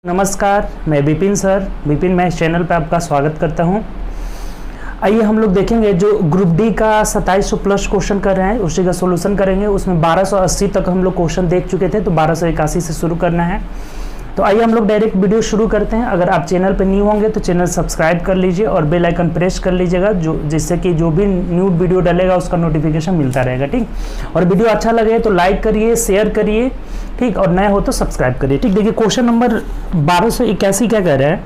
नमस्कार, मैं विपिन सर विपिन मैं इस चैनल पर आपका स्वागत करता हूं। आइए हम लोग देखेंगे जो ग्रुप डी का 2700 प्लस क्वेश्चन कर रहे हैं उसी का सॉल्यूशन करेंगे। उसमें 1280 तक हम लोग क्वेश्चन देख चुके थे, तो 1281 से शुरू करना है। तो आइए हम लोग डायरेक्ट वीडियो शुरू करते हैं। अगर आप चैनल पर न्यू होंगे तो चैनल सब्सक्राइब कर लीजिए और बेल आइकन प्रेस कर लीजिएगा, जिससे कि जो भी न्यू वीडियो डलेगा उसका नोटिफिकेशन मिलता रहेगा। ठीक, और वीडियो अच्छा लगे तो लाइक करिए, शेयर करिए, ठीक, और नया हो तो सब्सक्राइब करिए। ठीक, देखिए क्वेश्चन नंबर 1281 क्या कह रहा है,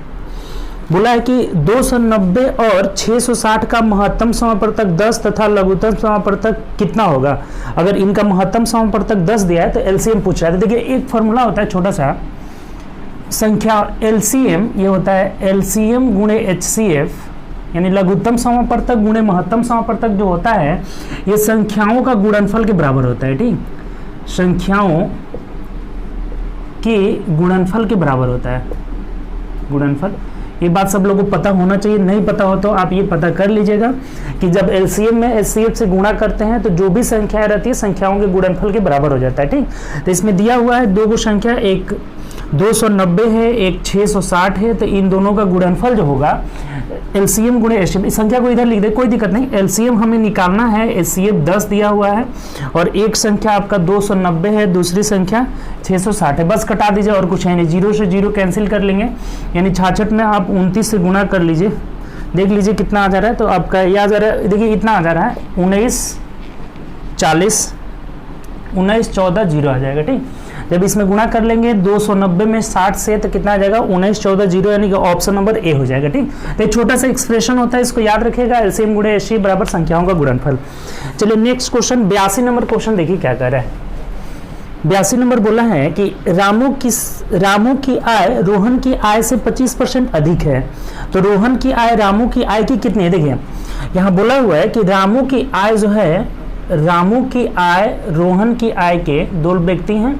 बोला है कि 290 और 660 का महत्तम समापवर्तक 10 तथा लघुत्तम समापवर्तक कितना होगा। अगर इनका महत्तम समापवर्तक 10 दिया है तो एलसीएम पूछ रहा है। देखिए एक फॉर्मूला होता है छोटा सा, संख्या एलसीएम, ये होता है एलसीएम गुणे एचसीएफ, यानी लघुत्तम समापवर्तक गुणे महत्तम समापवर्तक जो होता है ये संख्याओं का गुणनफल के बराबर होता है। ठीक, संख्याओं के गुणनफल के बराबर होता है। गुणनफल, ये बात सब लोगों को पता होना चाहिए। नहीं पता हो तो आप ये पता कर लीजिएगा कि जब एलसीएम में एचसीएफ से गुणा करते हैं तो जो भी संख्या रहती है संख्याओं के गुणनफल के बराबर हो जाता है। ठीक, तो इसमें दिया हुआ है दो गो संख्या, एक 290 है, एक 660 है, तो इन दोनों का गुणनफल जो होगा एलसीएम गुणे एचसीएफ, इस संख्या को इधर लिख दे, कोई दिक्कत नहीं। एलसीएम हमें निकालना है, एचसीएफ 10 दिया हुआ है और एक संख्या आपका 290 है, दूसरी संख्या 660 है। बस कटा दीजिए और कुछ है नहीं, जीरो से जीरो कैंसिल कर लेंगे, यानी 66 में आप 29 से गुणा कर लीजिए, देख लीजिए कितना आ जा रहा है। तो आपका यह आ जा रहा है, देखिए इतना आ जा रहा है 19 40 19 14 0 आ जाएगा। ठीक, जब इसमें गुणा कर लेंगे 290 में 60 से तो कितना आ जाएगा 19 14 0, यानी कि ऑप्शन नंबर ए हो जाएगा। ठीक, तो एक छोटा सा एक्सप्रेशन होता है, इसको याद रखिएगा, एलसीएम गुणे एचसीएफ बराबर संख्याओं का गुणनफल। चलिए नेक्स्ट क्वेश्चन 82 नंबर क्वेश्चन देखिए क्या कर रहा है। 82 नंबर बोला है कि रामू की आय रोहन की आय से 25% अधिक है, तो रोहन की आय रामू की आय की कितनी है। देखिए यहाँ बोला हुआ है कि रामू की आय जो है, रामू की आय रोहन की आय के दो व्यक्ति हैं,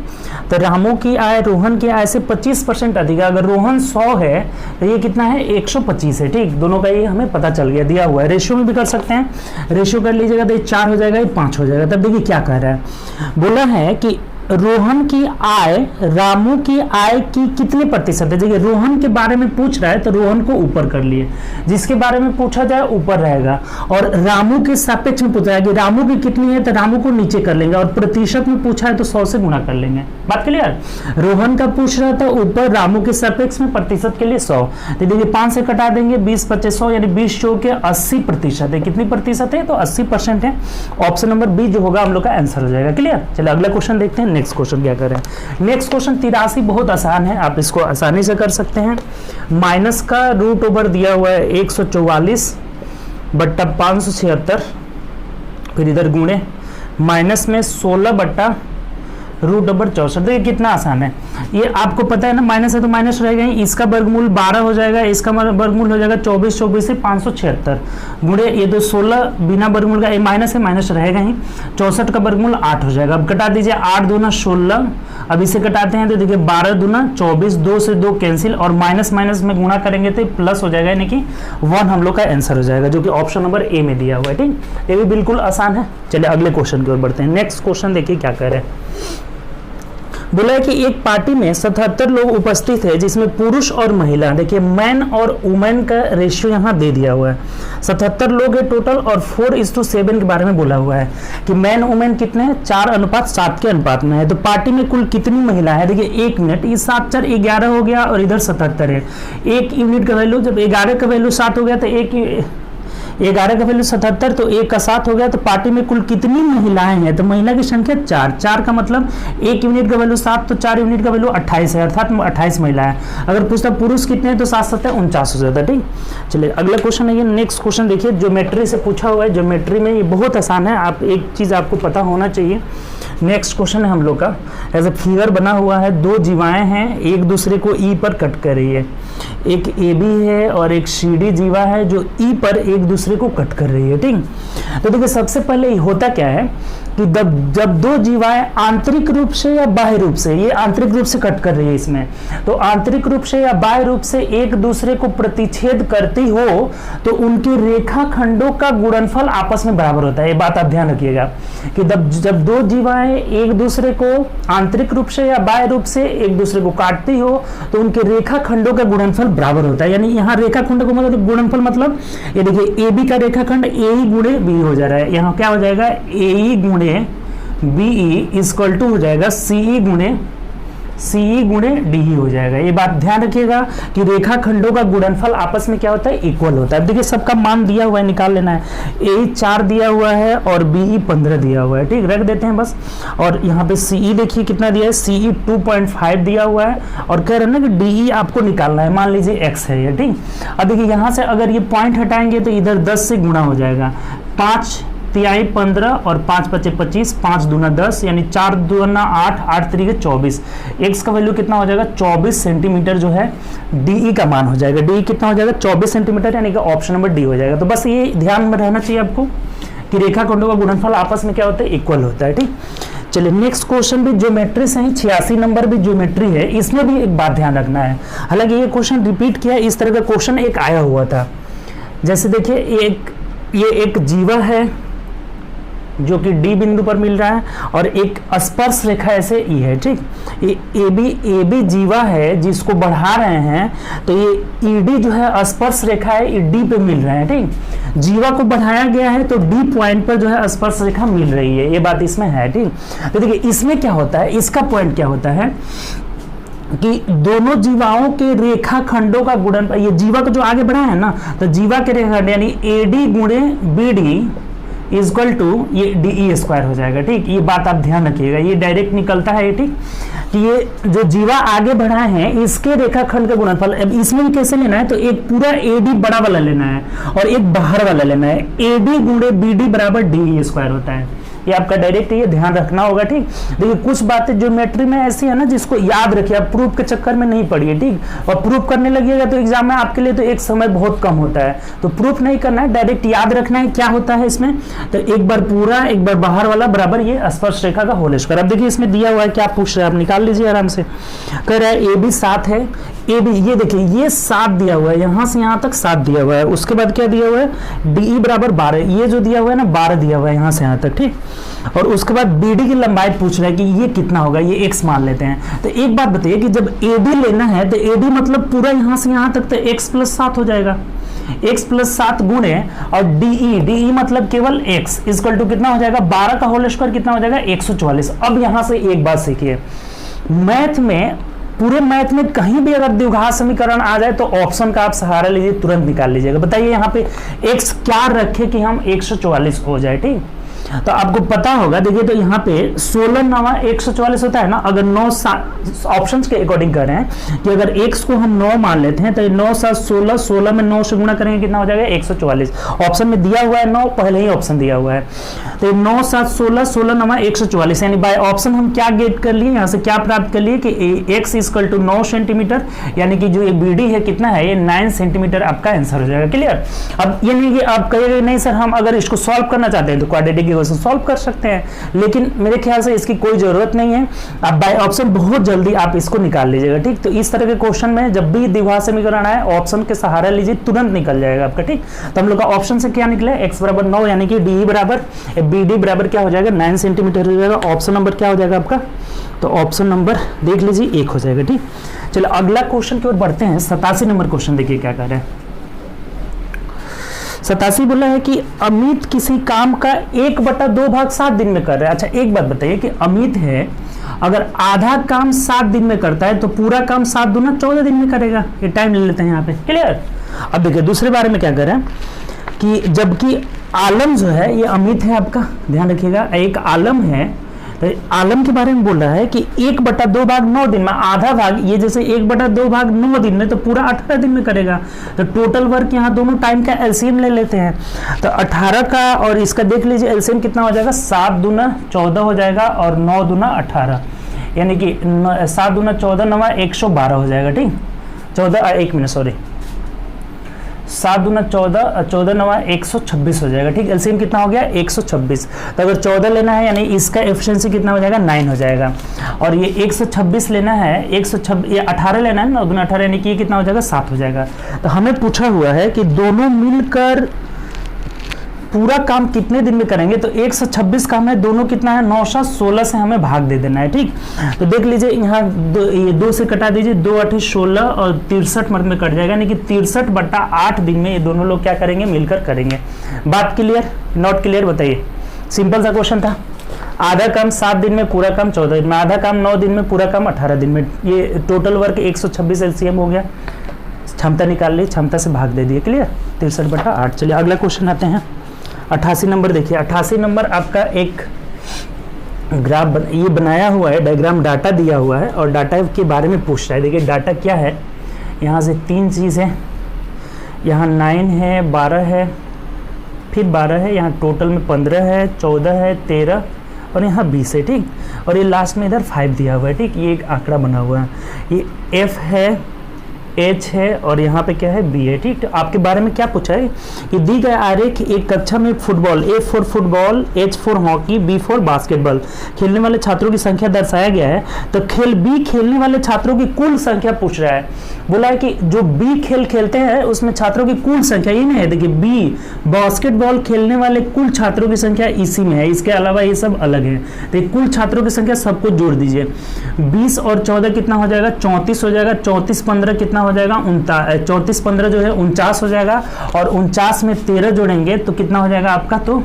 तो रामू की आय रोहन की आय से 25% अधिक है। अगर रोहन 100 है तो ये कितना है 125 है। ठीक, दोनों का ये हमें पता चल गया, दिया हुआ है। रेशियो में भी कर सकते हैं, रेशियो कर लीजिएगा तो ये 4 हो जाएगा, ये 5 हो जाएगा। तब देखिए क्या कह रहा है, बोला है कि रोहन की आय रामू की आय की कितने प्रतिशत है। देखिए रोहन के बारे में पूछ रहा है तो रोहन को ऊपर कर लिए, जिसके बारे में पूछा जाए ऊपर रहेगा, और रामू के सापेक्ष में पूछा है कि रामू की कितनी है तो रामू को नीचे कर लेंगे, और प्रतिशत में पूछा है तो 100 से गुणा कर लेंगे। बात क्लियर, रोहन का पूछ रहा था ऊपर, रामू के सापेक्ष में, प्रतिशत के लिए 100, तो देखिए 5 से कटा देंगे, 20 25 100, यानी 20 चौक के 80% है। कितनी प्रतिशत है तो 80% है। ऑप्शन नंबर बी जो होगा हम लोग का आंसर हो जाएगा। क्लियर, चलिए अगला क्वेश्चन देखते हैं। नेक्स्ट क्वेश्चन क्या करें, नेक्स्ट क्वेश्चन 83 बहुत आसान है, आप इसको आसानी से कर सकते हैं। माइनस का रूट ओवर दिया हुआ है 144 बट्टा 576, फिर इधर गुणे माइनस में 16 बट्टा रूट ओवर 64। देखिए कितना आसान है, ये आपको पता है ना, माइनस है तो माइनस रहेगा ही, इसका वर्गमूल 12 हो जाएगा, इसका वर्गमूल हो जाएगा 24 24 से 576 गुणे ये तो 16 बिना वर्गमूल का, ये माइनस है माइनस रहेगा ही, 64 का वर्गमूल 8 हो जाएगा। अब कटा दीजिए, 8 दूना 16, अब इसे कटाते हैं तो देखिए 12 दूना 24, 2 से 2 कैंसिल, और माइनस माइनस में गुणा करेंगे तो प्लस हो जाएगा, यानी कि 1 हम लोग का आंसर हो जाएगा, जो कि ऑप्शन नंबर ए में दिया हुआ है। ठीक, ये भी बिल्कुल आसान है। चलिए अगले क्वेश्चन की ओर बढ़ते हैं। नेक्स्ट क्वेश्चन देखिए क्या कह रहे हैं, बोला है कि एक पार्टी में 77 लोग उपस्थित है, जिसमें पुरुष और महिला, देखिए मैन और वुमेन का रेशियो यहाँ दे दिया हुआ है। 77 लोग है टोटल, और 4:7 के बारे में बोला हुआ है कि मैन वुमेन कितने हैं, 4:7 के अनुपात में है। तो पार्टी में कुल कितनी महिला है, देखिए 1 मिनट, ये 7 4 11 हो गया, और इधर 77 है। 1 यूनिट का वैल्यू, जब 11 का वैल्यू 7 हो गया तो 11 का वैल्यू 77, तो 1 का 7 हो गया, तो पार्टी में कुल कितनी महिलाएं हैं, तो महिला की संख्या 4, 4 का मतलब 1 यूनिट का वैल्यू 7, तो 4 यूनिट का वैल्यू 28 है, अर्थात 28 महिलाएं। अगर पूछता पुरुष कितने हैं तो 7 7 49 हो जाता है। ठीक, चलिए अगला क्वेश्चन है ये। नेक्स्ट क्वेश्चन देखिए, ज्योमेट्री से पूछा हुआ है। ज्योमेट्री में ये बहुत आसान है, आप एक चीज आपको पता होना चाहिए। नेक्स्ट क्वेश्चन है हम लोग का, ऐसा फिगर बना हुआ है, 2 जीवाएं हैं, एक दूसरे को ई पर कट कर रही है, एक ए बी है और एक सी डी जीवा है जो ई पर एक दूसरे दूसरे को कट कर रही है, ठीक। तो देखिए सबसे पहले होता क्या है कि जब दो जीवाएं आंतरिक रूप से या बाह्य रूप से, ये आंतरिक रूप से कट कर रही है इसमें, तो आंतरिक रूप से या बाह्य रूप से एक दूसरे को प्रतिच्छेद करती हो तो उनके रेखाखंडों का गुणनफल आपस में बराबर होता है। ये बात आप ध्यान रखिएगा कि जब दो जीवाएं एक दूसरे को आंतरिक रूप से या बाह्य रूप से एक दूसरे को काटती हो तो उनके रेखाखंडों का गुणनफल बराबर होता है। यानी यहाँ रेखाखंड को मतलब गुणनफल मतलब ये देखिए ए बी का रेखाखंड ए ई गुणे बी हो जा रहा है, यहाँ क्या हो जाएगा ए ई गुणे बी ई इक्वल टू हो जाएगा सी ई गुणे डी ई हो जाएगा। ये बात ध्यान रखिएगा कि रेखाखंडों का गुणनफल आपस में क्या होता है, इक्वल होता है। देखिए सबका मान दिया हुआ है, निकाल लेना है। ए 4 दिया हुआ है और बी ई 15 दिया हुआ है, ठीक, रख देते हैं बस। और यहाँ पे सी ई देखिए कितना दिया है, सी ई 2.5 दिया हुआ है और कह रहे हैं ना कि डी ई आपको निकालना है, मान लीजिए एक्स है ये, ठीक। अब देखिए यहाँ से अगर ये पॉइंट हटाएंगे तो इधर 10 से गुणा हो जाएगा, 5 तिहाई 15 और 5 पचे 25, 5 दूना 10 यानी 4 दूना 8, 8 तरीके 24। एक्स का वैल्यू कितना हो जाएगा, 24 सेंटीमीटर जो है डीई का मान हो जाएगा। डीई कितना हो जाएगा, 24 सेंटीमीटर, यानी कि ऑप्शन नंबर डी हो जाएगा। तो बस ये ध्यान में रहना चाहिए आपको कि रेखाखंडों का गुणनफल आपस में क्या होता है, इक्वल होता है, ठीक। चलिए नेक्स्ट क्वेश्चन भी ज्योमेट्री से ही, 86 नंबर भी ज्योमेट्री है। इसमें भी एक बात ध्यान रखना है, हालांकि ये क्वेश्चन रिपीट किया, इस तरह का क्वेश्चन एक आया हुआ था। जैसे देखिए ये एक जीवा है जो कि डी बिंदु पर मिल रहा है और एक स्पर्श रेखा ऐसे ई है, ठीक। ये ए बी जीवा है जिसको बढ़ा रहे हैं, तो ये ईडी जो है स्पर्श रेखा है, ये डी पे मिल रहा है, ठीक। जीवा को बढ़ाया गया है तो डी पॉइंट पर जो है स्पर्श रेखा मिल रही है, ये बात इसमें है, ठीक। तो देखिए इसमें क्या होता है, इसका पॉइंट क्या होता है कि दोनों जीवाओं के रेखाखंडों का गुणन, ये जीवा को जो आगे बढ़ा है ना, तो जीवा के रेखाखंड यानी एडी गुणे बीडी इक्वल टू ये डी ई स्क्वायर हो जाएगा, ठीक। ये बात आप ध्यान रखिएगा, ये डायरेक्ट निकलता है, ठीक, कि ये जो जीवा आगे बढ़ा है इसके रेखाखंड का गुणनफल। अब इसमें भी कैसे लेना है, तो एक पूरा एडी बड़ा वाला लेना है और एक बाहर वाला लेना है। एडी गुणे बीडी बराबर डी ई स्क्वायर होता है, ये आपका डायरेक्ट ये ध्यान रखना होगा, ठीक। देखिए कुछ बातें ज्योमेट्री में ऐसी है ना जिसको याद रखिए, आप प्रूफ के चक्कर में नहीं पड़िए, ठीक। और प्रूफ करने लगिएगा तो एग्जाम में आपके लिए तो एक समय बहुत कम होता है, तो प्रूफ नहीं करना है, डायरेक्ट याद रखना है क्या होता है इसमें। तो एक बार पूरा एक बार बाहर वाला बराबर ये स्पर्श रेखा का होल स्क्वायर। अब देखिए इसमें दिया हुआ है, क्या पूछ रहे हैं आप, निकाल लीजिए आराम से। कह रहा है ए बी 7 है, ए बी ये देखिए ये 7 दिया हुआ है, यहाँ से यहाँ तक 7 दिया हुआ है। उसके बाद क्या दिया हुआ है, डी ई बराबर 12, ये जो दिया हुआ है ना 12 दिया हुआ है यहाँ से यहाँ तक, ठीक। और उसके बाद बीडी की लंबाई पूछ रहा है कि ये कितना होगा, ये एक्स मान लेते हैं। तो एक बात बताइए कि जब एडी लेना है तो एडी मतलब पूरा यहाँ से यहाँ तक तो x + 7 हो जाएगा, x + 7 गुणे और डी मतलब केवल x इक्वल टू कितना हो जाएगा, 12 का होल स्क्वायर कितना हो जाएगा, 144। अब यहाँ से एक बात सीखिए, मैथ में पूरे मैथ में कहीं भी अगर द्विघात समीकरण आ जाए तो ऑप्शन का आप सहारा लीजिए, तुरंत निकाल लीजिएगा। बताइए यहाँ पे x क्या रखे कि हम 144 हो जाए, ठीक। तो आपको पता होगा, देखिए तो यहाँ पे 16 9 144 होता है ना। अगर 9 ऑप्शंस के अकॉर्डिंग कर रहे हैं कि अगर x को हम 9 मान लेते हैं तो 9 7 16, 16 में 9 से गुणा करेंगे कितना हो जाएगा, 144। ऑप्शन में दिया हुआ है 9, पहले ही ऑप्शन दिया हुआ है। तो 9 7 16, 16 9 144, यानी बाय ऑप्शन हम क्या गेट कर लिए, यहाँ से क्या प्राप्त कर लिए कि x इक्वल टू 9 सेंटीमीटर, यानी कि जो ये बी डी है कितना है, ये 9 सेंटीमीटर आपका आंसर हो जाएगा। क्लियर। अब ये नहीं कि आप कहिएगा नहीं सर हम अगर इसको सॉल्व करना चाहते हैं तो क्वाड्रेटिक इक्वेशन सॉल्व कर सकते हैं, लेकिन मेरे ख्याल से इसकी कोई जरूरत नहीं है। आप बाय ऑप्शन बहुत जल्दी आप इसको निकाल लीजिएगा, ठीक। तो इस तरह के क्वेश्चन में जब भी द्विघात समीकरण आए ऑप्शन के सहारा लीजिए, तुरंत निकल जाएगा आपका, ठीक। तो हम लोग का ऑप्शन से क्या निकला, x बराबर 9 यानी कि डी बराबर बी डी बराबर क्या हो जाएगा, 9 सेंटीमीटर हो जाएगा। ऑप्शन नंबर क्या हो जाएगा आपका, तो ऑप्शन नंबर देख लीजिए 1 हो जाएगा, ठीक। चलो अगला क्वेश्चन की ओर बढ़ते हैं। 87 नंबर क्वेश्चन देखिए क्या कर रहे हैं। 87 बोला है कि अमित किसी काम का 1/2 भाग 7 दिन में कर रहा है। अच्छा एक बात बताइए कि अमित है अगर आधा काम 7 दिन में करता है तो पूरा काम 7 दूना 14 दिन में करेगा। ये टाइम ले लेते हैं यहाँ पे, क्लियर। अब देखिए दूसरे बारे में क्या कर रहे हैं कि जबकि आलम जो है ये अमित है आपका, ध्यान रखिएगा, एक आलम है, तो आलम के बारे में बोल रहा है कि 1/2 भाग 9 दिन में, आधा भाग ये जैसे 1/2 भाग 9 दिन में तो पूरा 18 दिन में करेगा। तो टोटल वर्क यहाँ दोनों टाइम का एलसीएम ले लेते हैं, तो 18 का और इसका देख लीजिए एलसीएम कितना हो जाएगा, 7 दूना 14 हो जाएगा और 9 दूना 18, यानी कि 7 दूना 14 9 112 हो जाएगा, ठीक। 14 1 मिनट सॉरी 7 दूना 14, 14 नवा 126 हो जाएगा। ठीक, एलसीएम कितना हो गया 126। तो अगर 14 लेना है यानी इसका एफिशिएंसी कितना हो जाएगा 9 हो जाएगा। और ये 126 लेना है, 126 ये 18 लेना है ना, 2 18 यानी कि ये कितना हो जाएगा 7 हो जाएगा। तो हमें पूछा हुआ है कि दोनों मिलकर पूरा काम कितने दिन में करेंगे, तो 126 काम है, दोनों कितना है 916 से हमें भाग दे देना है। ठीक, तो देख लीजिए यहाँ ये 2 से कटा दीजिए, 2 8 16 और 63 में कट जाएगा, यानी कि 63/8 दिन में ये दोनों लोग क्या करेंगे मिलकर करेंगे। बात क्लियर, नॉट क्लियर बताइए। सिंपल सा क्वेश्चन था। आधा काम 7 दिन में, पूरा काम 14 दिन में, आधा काम 9 दिन में, पूरा काम 18 दिन में। ये टोटल वर्क 126 एलसीएम हो गया। क्षमता निकाल ली, क्षमता से भाग दे दिए। क्लियर, 63/8। चलिए अगला क्वेश्चन आते हैं। 88 नंबर देखिए। 88 नंबर आपका एक ग्राफ ये बनाया हुआ है, डायग्राम डाटा दिया हुआ है और डाटा के बारे में पूछ रहा है। देखिए डाटा क्या है, यहाँ से 3 चीज़ है, यहाँ 9 है, 12 है, फिर 12 है, यहाँ टोटल में 15 है, 14 है, 13 और यहाँ 20 है। ठीक, और ये लास्ट में इधर 5 दिया हुआ है। ठीक, ये एक आंकड़ा बना हुआ है, ये F है, H है और यहाँ पे क्या है B है। ठीक, तो आपके बारे में क्या पूछा है कि दी गए आरेख एक कक्षा में football, A for football, H for hockey, B for basketball खेलने वाले छात्रों की संख्या दर्शाया गया है। तो खेल B खेलने वाले छात्रों की कुल संख्या पूछ रहा है। बोला है कि जो B खेल खेलते हैं उसमें छात्रों की कुल संख्या, ये नहीं है देखिए B बास्केटबॉल खेलने वाले कुल छात्रों की संख्या इसी में है, इसके अलावा ये सब अलग है। तो कुल छात्रों की संख्या सबको जोड़ दीजिए। 20 और 14 कितना हो जाएगा 34 हो जाएगा। 34 15 कितना हो जाएगा 34 15 जो है 49 हो जाएगा। और 49 में 13 जोड़ेंगे तो कितना हो जाएगा आपका, तो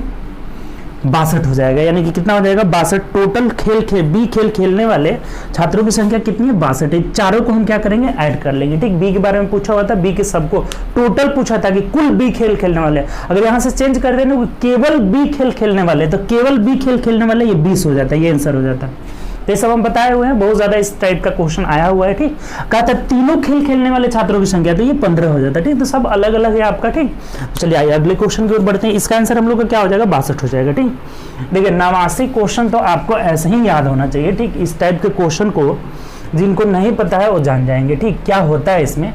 62 हो जाएगा। यानी कि कितना हो जाएगा 62। टोटल बी खेल खेलने वाले छात्रों की संख्या कितनी है 62। चारों को हम क्या करेंगे ऐड कर लेंगे। ठीक, बी के बारे में पूछा हुआ था, बी के सबको टोटल पूछा था कि कुल बी खेल खेलने वाले। अगर यहाँ से चेंज कर देना केवल बी खेल खेलने वाले, तो केवल बी खेल खेलने वाले ये 20 हो जाता है, ये आंसर हो जाता है। ये सब हम बताए हुए हैं, बहुत ज्यादा इस टाइप का क्वेश्चन आया हुआ है। ठीक, कहा था तीनों खेल खेलने वाले छात्रों की संख्या, तो ये 15 हो जाता है। ठीक, तो सब अलग अलग है आपका। ठीक, चलिए आइए अगले क्वेश्चन की ओर बढ़ते हैं। इसका आंसर हम लोग का क्या हो जाएगा 62 हो जाएगा। ठीक, देखिए 89 क्वेश्चन तो आपको ऐसे ही याद होना चाहिए। ठीक, इस टाइप के क्वेश्चन को जिनको नहीं पता है वो जान जाएंगे। ठीक, क्या होता है इसमें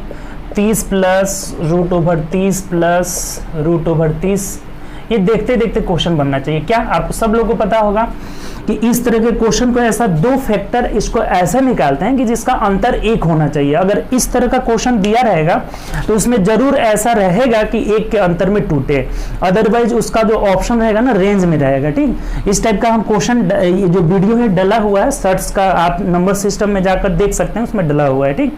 30 प्लस √30 प्लस √30, ये देखते देखते क्वेश्चन बनना चाहिए। क्या आपको सब लोगों को पता होगा कि इस तरह के क्वेश्चन को ऐसा 2 फैक्टर इसको ऐसा निकालते हैं कि जिसका अंतर 1 होना चाहिए। अगर इस तरह का क्वेश्चन दिया रहेगा तो उसमें जरूर ऐसा रहेगा कि 1 के अंतर में टूटे, अदरवाइज उसका जो ऑप्शन रहेगा ना रेंज में रहेगा। ठीक, इस टाइप का हम क्वेश्चन, ये जो वीडियो है डला हुआ है सर्च का, आप नंबर सिस्टम में जाकर देख सकते हैं, उसमें डला हुआ है। ठीक,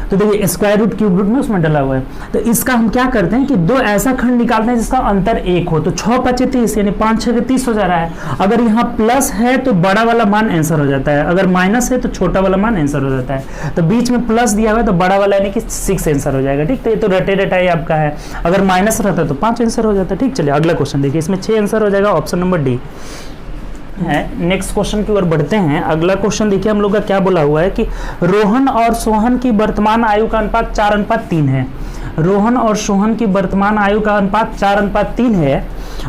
तो देखिए स्क्वायर रूट क्यूब रूट में उसमें डला हुआ है। तो इसका हम क्या करते हैं कि 2 ऐसा खंड निकालते हैं जिसका अंतर 1 हो। तो 6 5 30 यानी 5 6 30 हो जा रहा है। अगर यहाँ प्लस है तो बड़ा वाला मान आंसर हो जाता है, अगर माइनस है तो छोटा वाला मान आंसर हो जाता है। तो बीच में प्लस दिया हुआ है तो बड़ा वाला यानी कि 6 आंसर हो जाएगा। ठीक, तो ये तो रटे रटाई आपका है। अगर माइनस रहता है तो 5 आंसर हो जाता है। ठीक, चलिए अगला क्वेश्चन देखिए, इसमें 6 आंसर हो जाएगा, ऑप्शन नंबर डी है। नेक्स्ट क्वेश्चन की ओर बढ़ते हैं। अगला क्वेश्चन देखिए हम लोग का क्या बोला हुआ है कि रोहन और सोहन की वर्तमान आयु का अनुपात 4:3 है। रोहन और सोहन की वर्तमान आयु का अनुपात 4:3 है।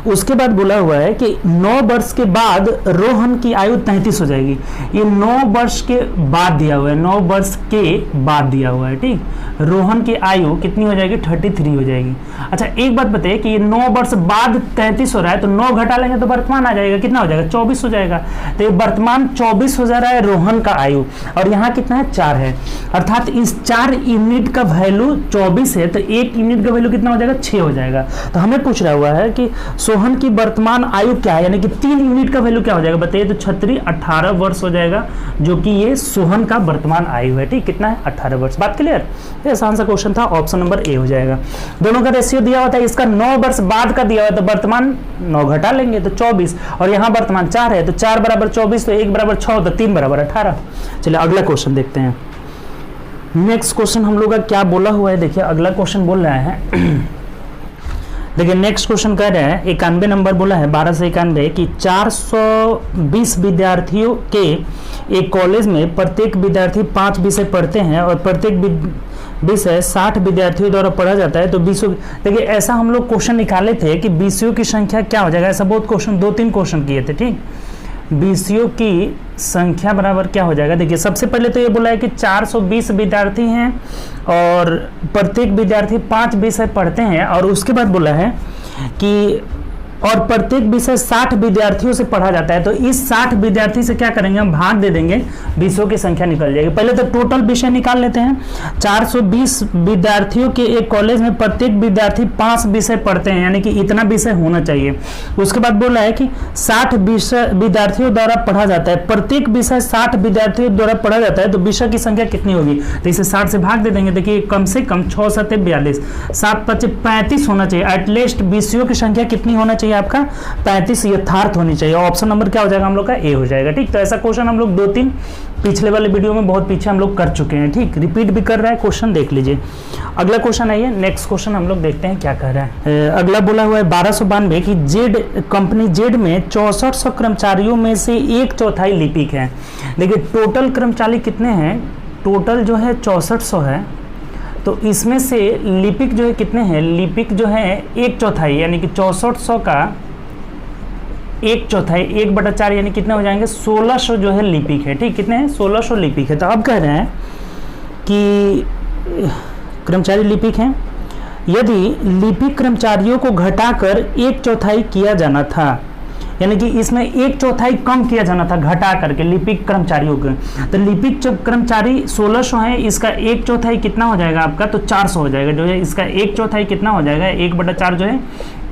उसके बाद बोला हुआ है कि 9 वर्ष के बाद रोहन की आयु 33 हो जाएगी। ये 9 वर्ष के बाद दिया हुआ है, 9 वर्ष के बाद दिया हुआ है। ठीक, रोहन की आयु कितनी हो जाएगी 33 हो जाएगी। अच्छा एक बात बताइए कि ये 9 वर्ष बाद 33 हो रहा है, तो 9 घटा लेंगे तो वर्तमान आ जाएगा, कितना हो जाएगा 24 हो जाएगा। तो ये वर्तमान 24 हो जा रहा है रोहन का आयु, और यहाँ कितना है 4 है, अर्थात इस 4 यूनिट का वैल्यू 24 है, तो 1 यूनिट का वैल्यू कितना हो जाएगा 6 हो जाएगा। तो हमें पूछ रहा हुआ है कि सोहन की वर्तमान आयु क्या है, यानी कि 3 यूनिट का वैल्यू क्या हो जाएगा बताइए। तो 36 18 वर्ष हो जाएगा, जो कि ये सोहन का वर्तमान आयु है। ठीक, कितना है 18 वर्ष। बात क्लियर, ये आसान सा क्वेश्चन था, ऑप्शन नंबर ए हो जाएगा। दोनों का रेशियो दिया हुआ था, इसका 9 वर्ष बाद का दिया हुआ, तो वर्तमान 9 घटा लेंगे तो 24, और यहाँ वर्तमान 4 है, तो 4 बराबर 24, तो 1 बराबर 6, तो 3 बराबर 18। चलिए अगला क्वेश्चन देखते हैं। नेक्स्ट क्वेश्चन हम लोग का क्या बोला हुआ है, देखिए अगला क्वेश्चन बोल रहा है देखिए नेक्स्ट क्वेश्चन कह रहे हैं 91 नंबर बोला है 12 से 91 कि 420 विद्यार्थियों के एक कॉलेज में प्रत्येक विद्यार्थी 5 विषय पढ़ते हैं और प्रत्येक विषय 60 विद्यार्थियों द्वारा पढ़ा जाता है। तो 20, देखिए ऐसा हम लोग क्वेश्चन निकाले थे कि विषयों की संख्या क्या हो जाएगा, ऐसा बहुत क्वेश्चन 2-3 क्वेश्चन किए थे। ठीक, बीसीओ की संख्या बराबर क्या हो जाएगा। देखिए सबसे पहले तो ये बोला है कि 420 विद्यार्थी हैं और प्रत्येक विद्यार्थी 5 विषय पढ़ते हैं, और उसके बाद बोला है कि और प्रत्येक विषय 60 विद्यार्थियों से पढ़ा जाता है। तो इस 60 विद्यार्थी से क्या करेंगे, हम भाग दे देंगे, विषयों की संख्या निकल जाएगी। पहले तो टोटल विषय निकाल लेते हैं। 420 विद्यार्थियों के एक कॉलेज में प्रत्येक विद्यार्थी 5 विषय पढ़ते हैं, यानी कि इतना विषय होना चाहिए। उसके बाद बोला है कि 60 विषय विद्यार्थियों द्वारा पढ़ा जाता है, प्रत्येक विषय 60 विद्यार्थियों द्वारा पढ़ा जाता है, तो विषय की संख्या कितनी होगी, तो इसे 60 से भाग दे देंगे। देखिए कम से कम 6 7 42, 7 5 35 होना चाहिए। एटलीस्ट विषयों की संख्या कितनी होना चाहिए आपका, 35 यथार्थ होनी चाहिए। ऑप्शन नंबर क्या हो जाएगा हम लोग का, ए हो जाएगा। ठीक, तो ऐसा क्वेश्चन हम लोग 2-3 पिछले वाले वीडियो में बहुत पीछे हम लोग कर चुके हैं। ठीक, रिपीट भी कर रहा है क्वेश्चन, देख लीजिए। अगला क्वेश्चन आइए, नेक्स्ट क्वेश्चन हम लोग देखते हैं क्या कह रहा है। अगला बोला हुआ है 1292 की जेड कंपनी जेड में 6400 कर्मचारियों में से 1/4 लिपिक है। देखिए टोटल कर्मचारी कितने हैं, टोटल जो है 6400 है, तो इसमें से लिपिक जो है कितने हैं, लिपिक जो है 1/4, यानी कि 6400 का 1/4, 1/4 यानी कितने हो जाएंगे, 1600 जो है लिपिक है। ठीक, कितने हैं, 1600 लिपिक है। तो अब कह रहे हैं कि कर्मचारी लिपिक हैं, यदि लिपिक कर्मचारियों को घटाकर 1/4 किया जाना था, यानी कि इसमें 1/4 कम किया जाना था घटा करके लिपिक कर्मचारियों को, तो लिपिक कर्मचारी 1600 है, इसका 1/4 कितना हो जाएगा आपका, तो 400 हो जाएगा। जो है इसका 1/4 कितना हो जाएगा, 1/4 जो है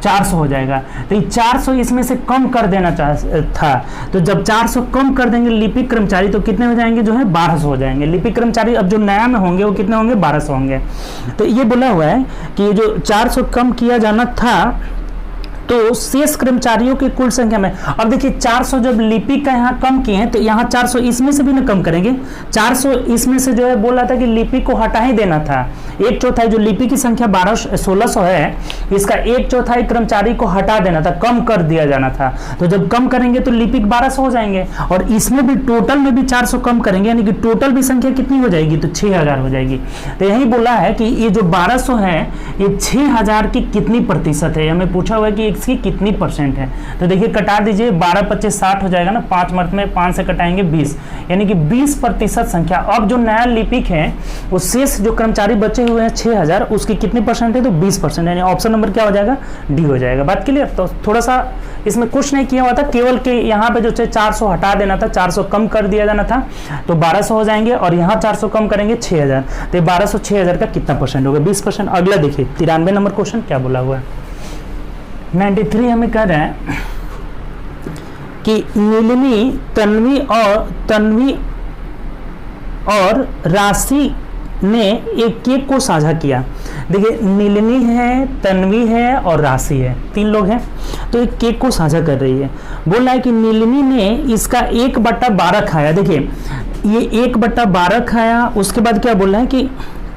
400 हो जाएगा। तो ये 400 इसमें से कम कर देना था, तो जब 400 कम कर देंगे लिपिक कर्मचारी तो कितने हो जाएंगे, जो है 1200 हो जाएंगे। लिपिक कर्मचारी अब जो नया में होंगे वो कितने होंगे, 1200 होंगे। तो ये बोला हुआ है कि जो 400 कम किया जाना था, तो शेष कर्मचारियों की कुल संख्या में, अब देखिए 400 जब लिपिक का यहाँ कम किए हैं, तो यहाँ 400 इसमें से भी ना कम करेंगे, 400 इसमें से जो है बोला था कि लिपिक को हटा ही देना था। 1/4 जो लिपिक की संख्या 1600 है, इसका 1/4 कर्मचारी को हटा देना था, कम कर दिया जाना था। तो जब कम करेंगे तो लिपिक 1200 हो जाएंगे, और इसमें भी टोटल में भी 400 कम करेंगे, यानी कि टोटल भी संख्या कितनी हो जाएगी, तो 6000 हो जाएगी। तो यही बोला है कि ये जो 1200 है ये 6000 की कितनी प्रतिशत है, हमें पूछा हुआ है कि इसकी कितनी परसेंट है। तो देखिए कटा दीजिए, 12 25 60 हो जाएगा ना, 5 मर्त में 5 से कटाएंगे 20, यानी कि 20% संख्या। अब जो नया लिपिक है वो शेष जो कर्मचारी बचे हुए हैं 6000, उसकी कितनी परसेंट है, तो 20%, यानी ऑप्शन नंबर क्या हो जाएगा, डी हो जाएगा। बात क्लियर। तो थोड़ा सा इसमें कुछ नहीं किया हुआ था, केवल के यहाँ पे जो 400 हटा देना था, 400 कम कर दिया जाना था, तो 1200 हो जाएंगे, और यहाँ 400 कम करेंगे 6000, तो 1200 6000 का कितना परसेंट होगा, 20%। अगला देखिए 93 नंबर क्वेश्चन क्या बोला हुआ है। 93 हमें कह रहे हैं कि नीलिमी तन्वी और राशि ने एक केक को साझा किया। देखिए नीलिमी है, तन्वी है और राशि है, 3 लोग हैं, तो एक केक को साझा कर रही है। बोल रहा है कि नीलिमी ने इसका 1/12 खाया। देखिए ये 1/12 खाया, उसके बाद क्या बोल रहा है कि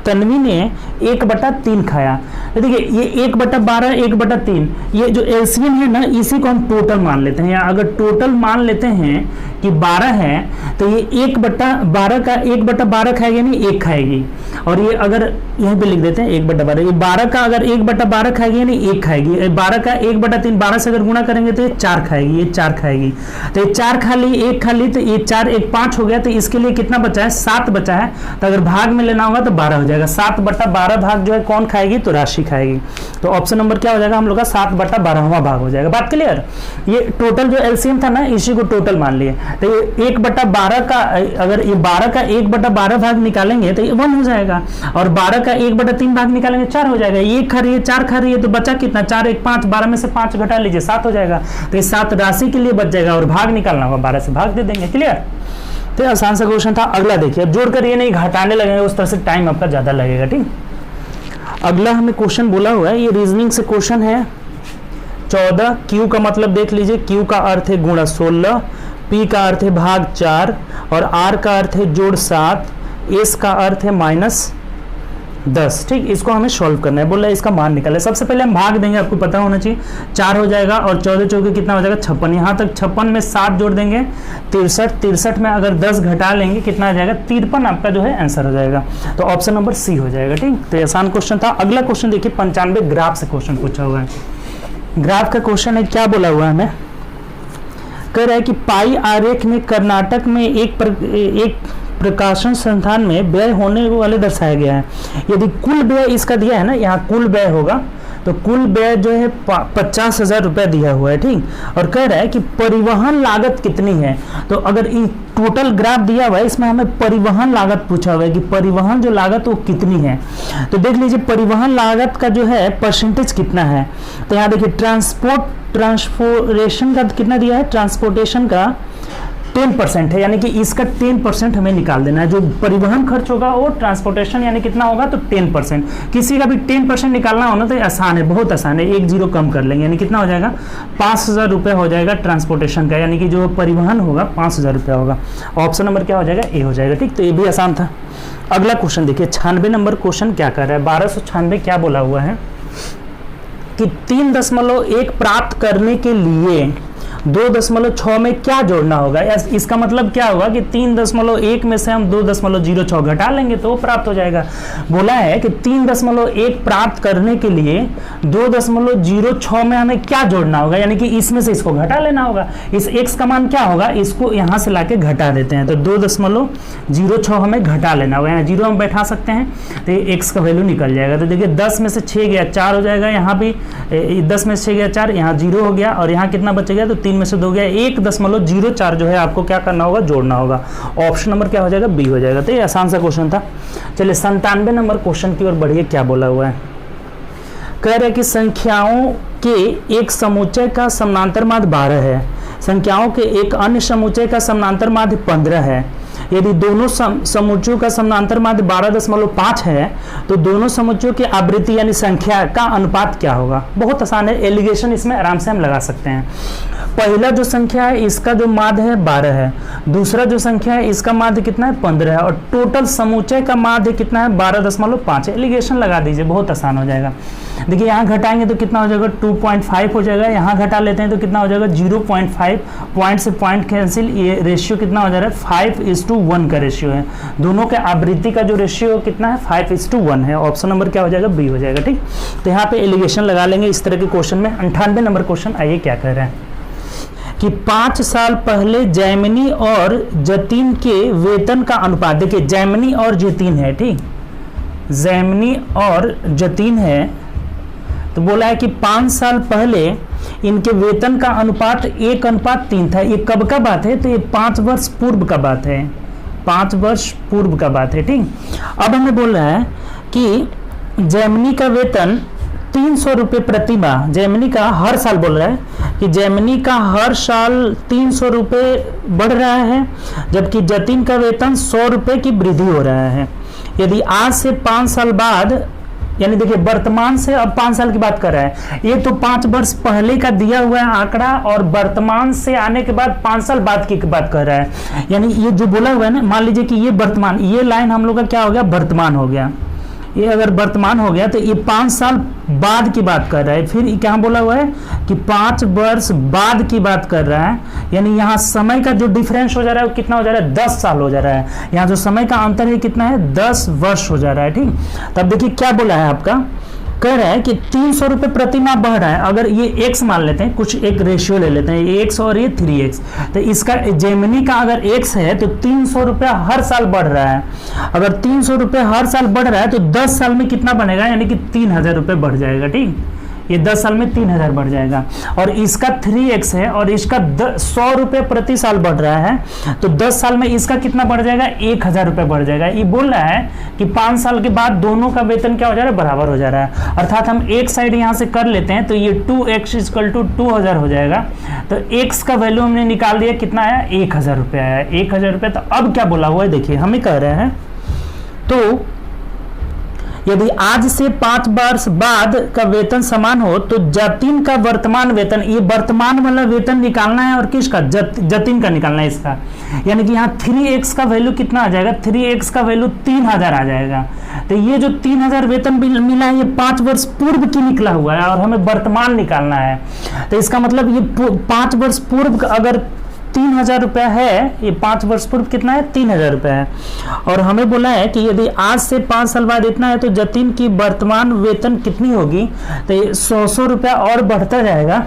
तन्वी ने 1/3 खाया। तो देखिए ये 1/12 1/3, ये जो एलसीएम है ना, इसी को हम टोटल मान लेते हैं, या अगर टोटल मान लेते हैं कि 12 है, तो ये 1/12 का 1/12 खाएगी, यानी 1 खाएगी, और ये अगर यहीं पे लिख देते हैं 1/12, ये 12 का अगर 1/12 खाएगी यानी 1 खाएगी, 12 का 1/3, 12 से अगर गुणा करेंगे तो ये 4 खाएगी, ये 4 खाएगी, तो ये 4 खा ली, 1 खा ली, तो ये 4 1 5 हो गया, तो इसके लिए कितना बचा है, 7 बचा है। तो अगर भाग में लेना होगा तो 12 हो जाएगा। 7/12 भाग जो है कौन खाएगी, तो राशि खाएगी। तो ऑप्शन नंबर क्या हो जाएगा हम लोग का, 7/12वां भाग हो जाएगा। बात क्लियर। ये टोटल जो एलसीएम था ना, इसी को टोटल मान लिए, तो ये 1/12 का, अगर ये 12 का 1/12 भाग निकालेंगे तो ये 1 हो जाएगा, और 12 का 1/3 भाग निकालेंगे 4 हो जाएगा। ये 1 खा रही है, 4 खा रही है, तो बचा कितना, 4 1 5, 12 में से 5 घटा लीजिए, 7 हो जाएगा। तो ये 7 राशि के लिए बच जाएगा, और भाग निकालना होगा, 12 से भाग दे देंगे। क्लियर। तो आसान सा क्वेश्चन था। अगला देखिए, अब जोड़कर ये नहीं घटाने लगेंगे, उस तरह से टाइम आपका ज्यादा लगेगा। ठीक, अगला हमें क्वेश्चन बोला हुआ है, ये रीजनिंग से क्वेश्चन है 14। क्यू का मतलब देख लीजिए, क्यू का अर्थ है गुणा 16, पी का अर्थ है भाग 4, और आर का अर्थ है जोड़ 7, एस का अर्थ है -10। ठीक, इसको हमें सॉल्व करना है। बोला इसका मान निकाले। सबसे पहले हम भाग देंगे, आपको पता होना चाहिए, 4 हो जाएगा, और 14 चौके कितना हो जाएगा, 56। यहाँ तक 56 में 7 जोड़ देंगे 63, 63 में अगर 10 घटा लेंगे कितना आ जाएगा, 53 आपका जो है आंसर हो जाएगा। तो ऑप्शन नंबर सी हो जाएगा। ठीक, तो ये आसान क्वेश्चन था। अगला क्वेश्चन देखिए, 95 ग्राफ से क्वेश्चन पूछा हुआ है। ग्राफ का क्वेश्चन है, क्या बोला हुआ है हमें कह रहा है कि पाई आरेख में कर्नाटक में एक प्रकाशन संस्थान में व्यय होने वाले दर्शाया गया है। यदि कुल व्यय इसका दिया है ना, यहाँ कुल व्यय होगा, तो कुल व्यय जो है 50,000 रुपया दिया हुआ है, ठीक। और कह रहा है कि परिवहन लागत कितनी है, तो अगर टोटल ग्राफ दिया हुआ है, इसमें हमें परिवहन लागत पूछा हुआ है कि परिवहन जो लागत वो कितनी है। तो देख लीजिए परिवहन लागत का जो है परसेंटेज कितना है। तो यहाँ देखिए ट्रांसपोर्टेशन का कितना दिया है, ट्रांसपोर्टेशन का 10% है, यानी कि इसका 10% हमें निकाल देना है। जो परिवहन खर्च होगा वो ट्रांसपोर्टेशन यानी कितना होगा, तो 10%। किसी का भी 10% निकालना हो ना तो आसान है, बहुत आसान है, एक जीरो कम कर लेंगे, यानी कितना हो जाएगा, 5,000 रुपये हो जाएगा ट्रांसपोर्टेशन का, यानी कि जो परिवहन होगा 5,000 रुपया होगा। ऑप्शन नंबर क्या हो जाएगा, ए हो जाएगा, ठीक। तो ये भी आसान था। अगला क्वेश्चन देखिए, 96 नंबर क्वेश्चन क्या कर रहा है, 1296 क्या बोला हुआ है कि 3.1 प्राप्त करने के लिए 2.6 में क्या जोड़ना होगा। इसका मतलब क्या होगा कि 3.1 में से हम 2.06 घटा लेंगे तो वो प्राप्त हो जाएगा। बोला है कि 3.1 प्राप्त करने के लिए 2.06 में हमें क्या जोड़ना होगा, यानी कि इसमें से इसको घटा लेना होगा। इस x का मान क्या होगा, इसको यहां से लाके घटा देते हैं, तो 2.06 हमें घटा लेना होगा। यहाँ जीरो हम बैठा सकते हैं तो x का वैल्यू निकल जाएगा। तो देखिए 10 में से 6 गया 4 हो जाएगा, यहाँ भी 10 में से 6 गया 4, यहाँ 0 हो गया, और यहाँ कितना बचेगा, तो 3 में से 2 गया, 1.04 जो है आपको क्या करना होगा, जोड़ना होगा। ऑप्शन नंबर क्या हो जाएगा, बी हो जाएगा। तो ये आसान सा क्वेश्चन था। चलिए 97 नंबर क्वेश्चन की ओर बढ़िए, क्या बोला हुआ है। कह रहे हैं कि संख्याओं के एक समुच्चय का समानांतर माध्य 12 है, संख्याओं के एक अन्य समुच्चय का समानांतर माध्य 15 है। यदि दोनों समुच्चयों का समानांतर माध्य 12.5 है तो दोनों समुच्चयों की आवृत्ति यानी संख्या का अनुपात क्या होगा। बहुत आसान है, एलिगेशन इसमें आराम से हम लगा सकते हैं। पहला जो संख्या है इसका जो माध्य है 12 है, दूसरा जो संख्या है इसका माध्य कितना है 15 है, और टोटल समुच्चय का माध्य कितना है 12.5 है। एलिगेशन लगा दीजिए, बहुत आसान हो जाएगा। देखिए यहाँ घटाएंगे तो कितना हो जाएगा, 2.5 हो जाएगा, यहाँ घटा लेते हैं तो कितना हो जाएगा 0.5, पॉइंट से पॉइंट कैंसिल, ये रेशियो कितना हो जा रहा है 5:1 का रेशियो है। दोनों के आवृत्ति का जो रेशियो कितना है 5:1 है। ऑप्शन नंबर क्या हो जाएगा, बी हो जाएगा, ठीक। तो यहाँ पे एलिगेशन लगा लेंगे इस तरह के क्वेश्चन में। 98 नंबर क्वेश्चन आइए क्या कह रहे हैं कि 5 साल पहले जैमिनी और जतीन के वेतन का अनुपात, देखिए जैमिनी और जतीन है, ठीक, जैमिनी और जतीन है, तो बोला है कि 5 साल पहले इनके वेतन का अनुपात 1:3 था। ये कब का बात है, तो ये 5 वर्ष पूर्व का बात है, 5 वर्ष पूर्व का बात है, ठीक। अब हमें बोल रहा है कि जैमिनी का वेतन 300 रुपये प्रति माह, जैमिनी का हर साल बोल रहा है कि जैमिनी का हर साल 300 रुपये बढ़ रहा है, जबकि जतीन का वेतन 100 रुपये की वृद्धि हो रहा है। यदि आज से 5 साल बाद, यानी देखिए वर्तमान से अब 5 साल की बात कर रहा है, ये तो 5 वर्ष पहले का दिया हुआ है आंकड़ा, और वर्तमान से आने के बाद 5 साल बाद की बात कर रहा है। यानी ये जो बोला हुआ है ना, मान लीजिए कि ये वर्तमान, ये लाइन हम लोग का क्या हो गया, वर्तमान हो गया। ये अगर वर्तमान हो गया तो ये 5 साल बाद की बात कर रहा है। फिर क्या बोला हुआ है कि 5 वर्ष बाद की बात कर रहा है, यानी यहाँ समय का जो डिफरेंस हो जा रहा है वो कितना हो जा रहा है, 10 साल हो जा रहा है। यहाँ जो समय का अंतर है कितना है, 10 वर्ष हो जा रहा है, ठीक। तब देखिए क्या बोला है आपका, कह रहा है कि 300 रुपये प्रति माह बढ़ रहा है। अगर ये x मान लेते हैं, कुछ एक रेशियो ले लेते हैं, ये x और ये 3x, तो इसका जैमिनी का अगर x है तो 300 रुपया हर साल बढ़ रहा है। अगर 300 रुपये हर साल बढ़ रहा है तो 10 साल में कितना बनेगा, यानी कि 3000 रुपये बढ़ जाएगा, ठीक। ये 10 साल में 3000 बढ़ जाएगा, और इसका 3x है और इसका 100 रुपये प्रति साल बढ़ रहा है, तो 10 साल में इसका कितना बढ़ जाएगा, 1000 रुपये बढ़ जाएगा। ये बोल रहा है कि 5 साल के बाद दोनों का वेतन क्या हो जा रहा है, बराबर हो जा रहा है। अर्थात हम एक साइड यहाँ से कर लेते हैं तो ये 2x = 2000 हो जाएगा। तो x का वैल्यू हमने निकाल दिया, कितना आया, 1000 रुपये आया, 1000 रुपये। तो अब क्या बोला हुआ है, देखिए हमें कह रहे हैं, तो यदि आज से 5 वर्ष बाद का वेतन समान हो तो जतीन का वर्तमान वेतन, ये वर्तमान वाला वेतन निकालना है, और किसका, जतीन का निकालना है इसका। यानी कि यहाँ 3x का वैल्यू कितना आ जाएगा, 3x का वैल्यू 3000 आ जाएगा। तो ये जो 3000 वेतन मिला है ये 5 वर्ष पूर्व की निकला हुआ है, और हमें वर्तमान निकालना है। तो इसका मतलब ये 5 वर्ष पूर्व अगर 3000 रुपया है, ये 5 वर्ष पूर्व कितना है, 3000 रुपया है। और हमें बोला है कि यदि आज से 5 साल बाद इतना है तो जतीन की वर्तमान वेतन कितनी होगी, तो ये 100 रुपया और बढ़ता जाएगा।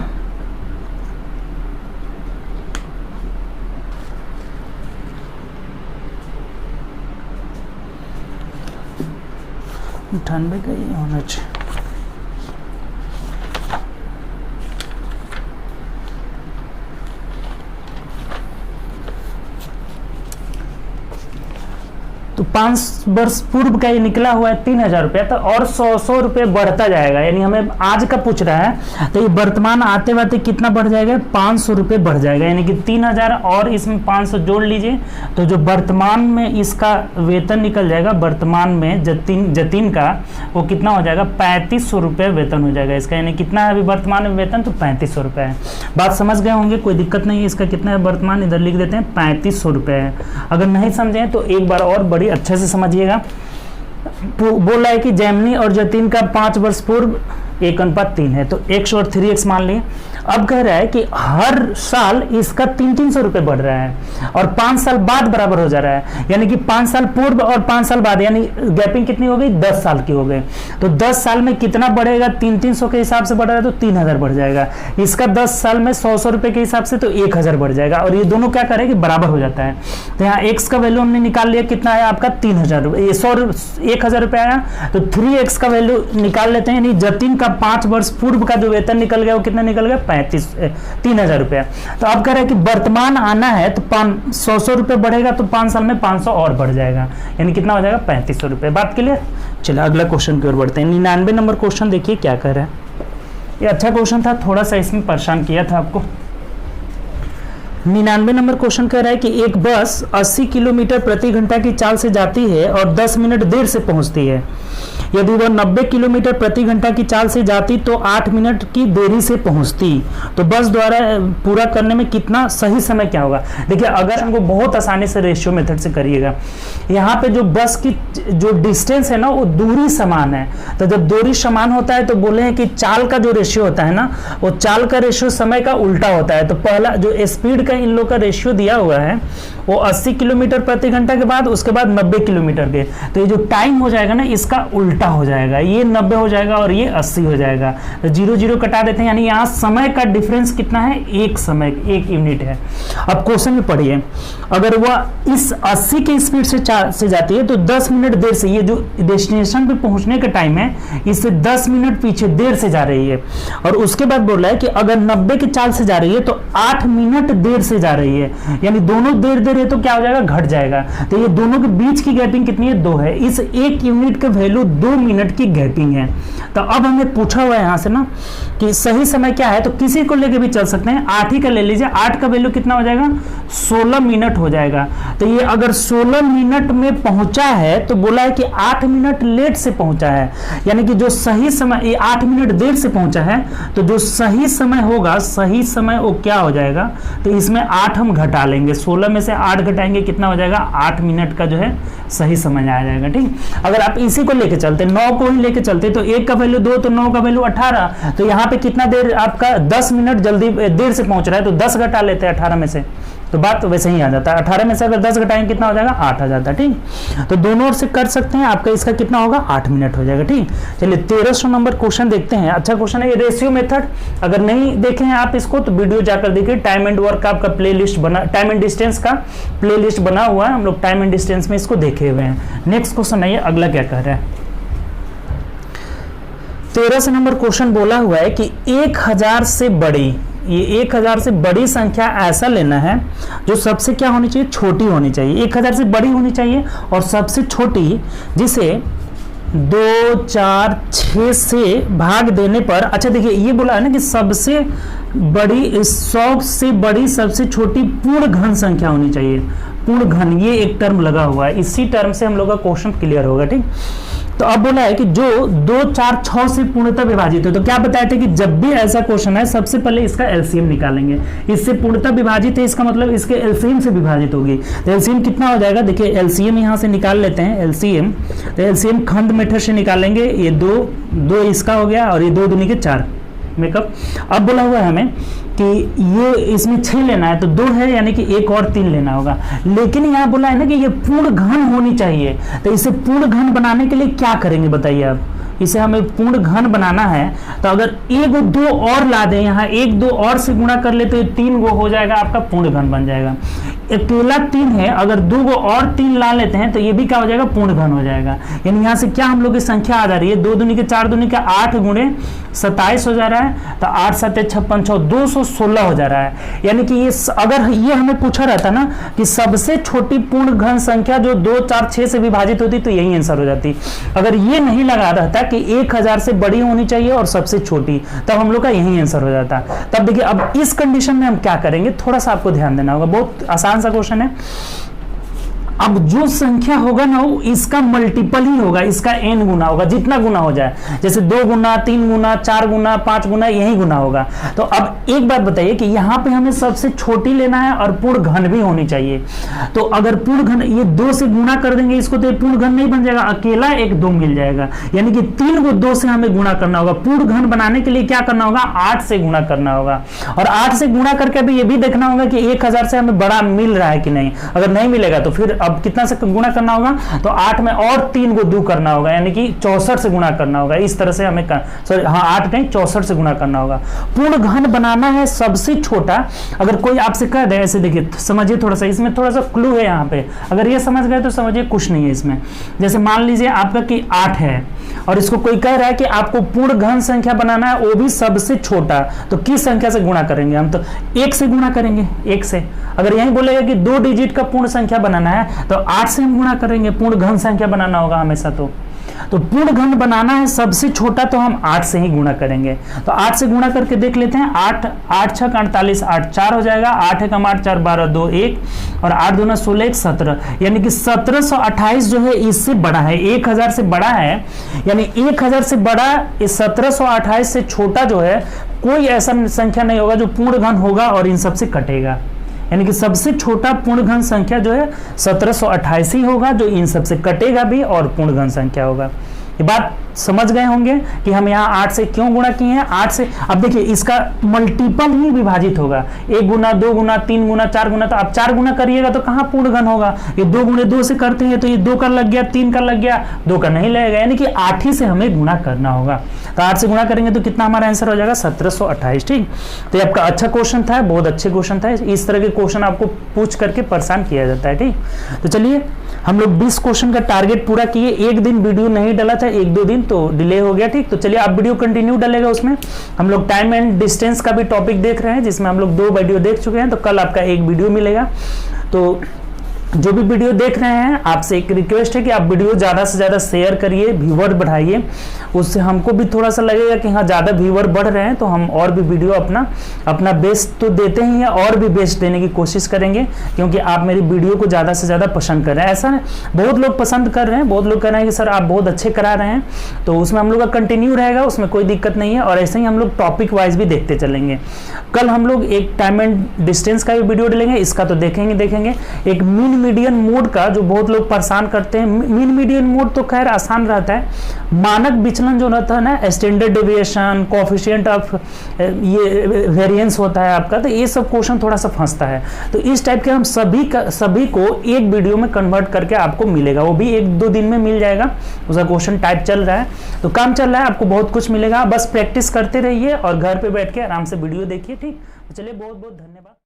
98 का ये होना चाहिए। तो 5 वर्ष पूर्व का ये निकला हुआ है 3000 रुपया, तो और 100 रुपये बढ़ता जाएगा, यानी हमें आज का पूछ रहा है तो ये वर्तमान आते आते कितना बढ़ जाएगा, 500 रुपये बढ़ जाएगा, यानी कि 3000 और इसमें 500 जोड़ लीजिए, तो जो वर्तमान में इसका वेतन निकल जाएगा, वर्तमान में जतीन का वो कितना हो जाएगा, 3500 रुपये वेतन हो जाएगा इसका, यानी कितना है अभी वर्तमान में वेतन, तो 3500 रुपये है। बात समझ गए होंगे, कोई दिक्कत नहीं है। इसका कितना है वर्तमान, इधर लिख देते हैं 3500 रुपये है। अगर नहीं समझें तो एक बार और बड़ी अच्छे से समझिएगा। बोला है कि जैमिनी और जतीन का 5 वर्ष पूर्व 1:3 है, तो x और 3x मान लिए। अब कह रहा है कि हर साल इसका 300 रुपये बढ़ रहा है और 5 साल बाद बराबर हो जा रहा है, यानी कि 5 साल पूर्व और 5 साल बाद, यानी गैपिंग कितनी हो गई, 10 साल की हो गई। तो 10 साल में कितना बढ़ेगा, 300 के हिसाब से बढ़ रहा है तो 3000 बढ़ जाएगा। इसका 10 साल में 100 रुपये के हिसाब से तो 1000 बढ़ जाएगा, और ये दोनों क्या करें कि बराबर हो जाता है। तो यहाँ x का वैल्यू हमने निकाल लिया, कितना है आपका 3000 रुपये, 1000 रुपये आया, तो 3x का वैल्यू निकाल लेते हैं, यानी जतीन का 5 वर्ष पूर्व का जो वेतन निकल गया वो कितना निकल गया, 3000 रुपया। तो अब कह रहा है कि वर्तमान आना है तो 100 रुपये बढ़ेगा, तो 5 साल में 500 और बढ़ जाएगा, यानी कितना हो जाएगा, 3500 रुपये। बात क्लियर। चलिए अगला क्वेश्चन की ओर बढ़ते हैं। 99 नंबर क्वेश्चन देखिए क्या कह रहा है। ये अच्छा क्वेश्चन था, थोड़ा सा इसमें परेशान किया था आपको। 99 नंबर क्वेश्चन कह रहा है कि एक बस 80 किलोमीटर प्रति घंटा की चाल से जाती है और 10 मिनट देर से पहुंचती है। यदि वह 90 किलोमीटर प्रति घंटा की चाल से जाती तो 8 मिनट की देरी से पहुंचती, तो बस द्वारा पूरा करने में कितना सही समय क्या होगा। देखिए अगर हमको बहुत आसानी से रेशियो मेथड से करिएगा, यहाँ पे जो बस की जो डिस्टेंस है ना वो दूरी समान है, तो जब दूरी समान होता है तो बोले हैं कि चाल का जो रेशियो होता है ना वो चाल का रेशियो समय का उल्टा होता है। तो पहला जो स्पीड का इन लोग का रेशियो दिया हुआ है वो 80 किलोमीटर प्रति घंटा के बाद उसके बाद 90 किलोमीटर के, तो ये जो टाइम हो जाएगा ना इसका उल्टा हो जाएगा, ये 90 हो जाएगा और ये 80 हो जाएगा। तो 0 0 कटा देते हैं, यानी यहाँ समय का डिफरेंस कितना है, एक समय, एक यूनिट है। अब क्वेश्चन में पढ़िए, अगर वह इस 80 की स्पीड से जाती है तो 10 मिनट देर से, ये जो डेस्टिनेशन पे पहुंचने का टाइम है इससे 10 मिनट पीछे देर से जा रही है। और उसके बाद बोल रहा है कि अगर 90 की चाल से जा रही है तो 8 मिनट देर से जा रही है, यानी दोनों देर देर है तो क्या हो जाएगा, घट जाएगा। तो ये दोनों के बीच की गैपिंग कितनी है, 2 है। इस एक यूनिट का वैल्यू 2 मिनट की गैपिंग है। तो अब हमें पूछा हुआ है यहाँ से ना कि सही समय क्या है, तो किसी को लेके भी चल सकते हैं, 8 ही का ले लीजिए, 8 का वैल्यू कितना हो जाएगा, 16 मिनट हो जाएगा। तो ये अगर 16 मिनट में पहुंचा है तो बोला है कि 8 मिनट लेट से पहुंचा है, यानी कि जो सही समय, ये 8 मिनट देर से पहुंचा है, तो जो सही समय होगा, सही समय वो क्या हो जाएगा, तो इसमें 8 हम घटा लेंगे, 16 में से 8 घटाएंगे, कितना हो जाएगा, 8 मिनट का जो है सही समय आ जाएगा। ठीक, अगर आप इसी को लेके चलते, 9 को ही लेके चलते, तो 1 का वैल्यू 2 तो 9 का वैल्यू 18, तो यहाँ पे कितना देर आपका 10 मिनट जल्दी देर से पहुंच रहा है, तो 10 घटा लेते हैं 18 में से, तो बात तो वैसे ही आ जाता है। 18 में से अगर 10 घटाएंगे कितना हो जाएगा, 8 आ जाता है। ठीक, तो दोनों ओर से कर सकते हैं, आपका इसका कितना होगा, 8 मिनट हो जाएगा। ठीक, चलिए 1300 नंबर क्वेश्चन देखते हैं। अच्छा क्वेश्चन है ये, रेशियो मेथड। अगर नहीं देखे हैं आप इसको तो वीडियो जाकर देखिए, टाइम एंड वर्क का आपका प्ले लिस्ट बना, टाइम एंड डिस्टेंस का प्ले लिस्ट बना हुआ है, हम लोग टाइम एंड डिस्टेंस में इसको देखे हुए हैं। नेक्स्ट क्वेश्चन है ये, अगला क्या कह रहा है। 1300 नंबर क्वेश्चन बोला हुआ है कि 1000 से बड़ी, ये 1000 से बड़ी संख्या ऐसा लेना है जो सबसे क्या होनी चाहिए, छोटी होनी चाहिए। 1000 से बड़ी होनी चाहिए और सबसे छोटी, जिसे 2, 4, 6 से भाग देने पर, अच्छा देखिए ये बोला है ना कि सबसे बड़ी, 100 से बड़ी सबसे छोटी पूर्ण घन संख्या होनी चाहिए। पूर्ण घन, ये एक टर्म लगा हुआ है, इसी टर्म से हम लोग का क्वेश्चन क्लियर होगा। ठीक, तो अब बोला है कि जो 2, 4, 6 से पूर्णतः विभाजित है, तो क्या बताया था कि जब भी ऐसा क्वेश्चन है सबसे पहले इसका एलसीएम निकालेंगे। इससे पूर्णतः विभाजित है, इसका मतलब इसके एलसीएम से विभाजित होगी। तो एलसीएम कितना हो जाएगा, देखिए एलसीएम यहाँ से निकाल लेते हैं। एलसीएम, तो एलसीएम खंड मेथड से निकालेंगे। ये 2 इसका हो गया और ये 2 दूनी के 4 मेकअप। अब बोला हुआ है हमें कि ये इसमें 6 लेना है, तो 2 है, यानी कि 1 और 3 लेना होगा। लेकिन यहाँ बोला है ना कि ये पूर्ण घन होनी चाहिए, तो इसे पूर्ण घन बनाने के लिए क्या करेंगे बताइए आप। इसे हमें पूर्ण घन बनाना है तो अगर 1 2 और ला दें, यहाँ 1 2 और से गुणा कर ले तो ये 3 गो हो जाएगा, आपका पूर्ण घन बन जाएगा। अकेला 3 है, अगर 2 को और 3 ला लेते हैं तो ये भी क्या हो जाएगा, पूर्ण घन हो जाएगा। यानी यहाँ से क्या हम लोग की संख्या आ जा रही है, 2 दूनी के 4 दूनी के 8 गुणे 27 हो जा रहा है, तो 8 7 56 216 हो जा रहा है। यानी कि ये अगर ये हमें पूछा रहता ना कि सबसे छोटी पूर्ण घन संख्या जो 2 4 6 से विभाजित होती तो यही आंसर हो जाती। अगर ये नहीं लगा रहता कि 1000 से बड़ी होनी चाहिए और सबसे छोटी, तब हम लोग का यही आंसर हो जाता। तब देखिए अब इस कंडीशन में हम क्या करेंगे, थोड़ा सा आपको ध्यान देना होगा, बहुत आसान सा क्वेश्चन है। अब जो संख्या होगा ना वो इसका मल्टीपल ही होगा, इसका n गुना होगा, जितना गुना हो जाए, जैसे 2 गुना 3 गुना 4 गुना 5 गुना यही गुना होगा। तो अब एक बात बताइए कि यहाँ पे हमें सबसे छोटी लेना है और पूर्ण घन भी होनी चाहिए। तो अगर पूर्ण घन ये 2 से गुना कर देंगे इसको तो ये पूर्ण घन नहीं बन जाएगा, अकेला एक 2 मिल जाएगा। यानी कि 3 को 2 से हमें गुना करना होगा। पूर्ण घन बनाने के लिए क्या करना होगा, 8 से गुना करना होगा, और 8 से गुना करके अभी ये भी देखना होगा कि 1000 से हमें बड़ा मिल रहा है कि नहीं। अगर नहीं मिलेगा तो फिर अब कितना से गुना करना होगा, तो 8 में और 3 को 2 करना होगा, यानी कि 64 से गुना करना होगा। इस तरह से हमें 8 नहीं 64 से गुना करना होगा। पूर्ण घन बनाना है सबसे छोटा। अगर कोई आपसे कह दे ऐसे, देखिए समझिए थोड़ा सा, इसमें थोड़ा सा क्लू है यहाँ पे। अगर ये समझ गए तो समझिए कुछ नहीं है इसमें। जैसे मान लीजिए आपका कि 8 है और इसको कोई कह रहा है कि आपको पूर्ण घन संख्या बनाना है, वो भी सबसे छोटा, तो किस संख्या से गुणा करेंगे हम, तो 1 से गुणा करेंगे। 1 से अगर यही बोलेगा कि 2 डिजिट का पूर्ण संख्या बनाना है तो 8 से हम गुणा करेंगे। पूर्ण घन संख्या बनाना होगा हमेशा। तो पूर्ण घन बनाना है सबसे छोटा, तो हम 8 से ही गुणा करेंगे। तो 8 से गुणा करके देख लेते हैं। 8 6 48 8 4 हो जाएगा। 8 1 8 4 12 2 1 और 8 2 16 1 17, यानी कि 1728 जो है इससे बड़ा है, 1000 से बड़ा है। यानी 1000 से बड़ा, इस 1728 से छोटा जो है कोई ऐसा संख्या नहीं होगा जो पूर्ण घन होगा और इन सबसे कटेगा। यानी कि सबसे छोटा पूर्ण घन संख्या जो है 1728 ही होगा, जो इन सबसे कटेगा भी और पूर्ण घन संख्या होगा। ये बात समझ गए होंगे कि हम यहाँ 8 से क्यों गुणा किए हैं। 8 से अब देखिए इसका मल्टीपल ही विभाजित होगा, 1 गुना 2 गुना 3 गुना 4 गुना। तो आप 4 गुना करिएगा तो कहाँ पूर्ण घन होगा। ये 2 गुणे 2 से करते हैं तो ये 2 का लग गया, 3 का लग गया, 2 का नहीं लगेगा। यानी कि 8 ही से हमें गुणा करना होगा। तो 8 से गुणा करेंगे तो कितना हमारा आंसर हो जाएगा, 1728। ठीक, तो ये आपका अच्छा क्वेश्चन था, बहुत अच्छे क्वेश्चन था। इस तरह के क्वेश्चन आपको पूछ करके परेशान किया जाता है। ठीक, तो चलिए हम लोग 20 क्वेश्चन का टारगेट पूरा किए। एक दिन वीडियो नहीं डाला था, 1-2 दिन तो डिले हो गया। ठीक, तो चलिए अब वीडियो कंटिन्यू डलेगा। उसमें हम लोग टाइम एंड डिस्टेंस का भी टॉपिक देख रहे हैं, जिसमें हम लोग 2 वीडियो देख चुके हैं। तो कल आपका एक वीडियो मिलेगा। तो जो भी वीडियो देख रहे हैं, आपसे एक रिक्वेस्ट है कि आप वीडियो ज़्यादा से ज़्यादा शेयर करिए, व्यूअर बढ़ाइए। उससे हमको भी थोड़ा सा लगेगा कि हाँ ज़्यादा व्यूअर बढ़ रहे हैं, तो हम और भी वीडियो अपना बेस्ट तो देते ही हैं, और भी बेस्ट देने की कोशिश करेंगे, क्योंकि आप मेरी वीडियो को ज़्यादा से ज़्यादा पसंद कर रहे हैं। ऐसा बहुत लोग पसंद कर रहे हैं, बहुत लोग कह रहे हैं कि सर आप बहुत अच्छे करा रहे हैं। तो उसमें हम लोग का कंटिन्यू रहेगा, उसमें कोई दिक्कत नहीं है। और ऐसे ही हम लोग टॉपिक वाइज भी देखते चलेंगे। कल हम लोग एक टाइम एंड डिस्टेंस का भी वीडियो डालेंगे, इसका तो देखेंगे। एक मीन मीडियन मोड का, जो बहुत लोग परेशान करते हैं। मीन मीडियन मोड तो खैर आसान रहता है। मानक विचलन जो रहता है ना, स्टैंडर्ड डेविएशन, कोएफिशिएंट ऑफ ये वेरिएंस होता है आपका, तो ये सब क्वेश्चन थोड़ा सा फंसता है। तो इस टाइप के हम सभी को एक वीडियो में कन्वर्ट करके आपको मिलेगा, वो भी 1-2 दिन में मिल जाएगा। उसका क्वेश्चन टाइप चल रहा है, तो काम चल रहा है, आपको बहुत कुछ मिलेगा। बस प्रैक्टिस करते रहिए और घर पे बैठ के आराम से वीडियो देखिए। ठीक, तो चलिए बहुत बहुत धन्यवाद।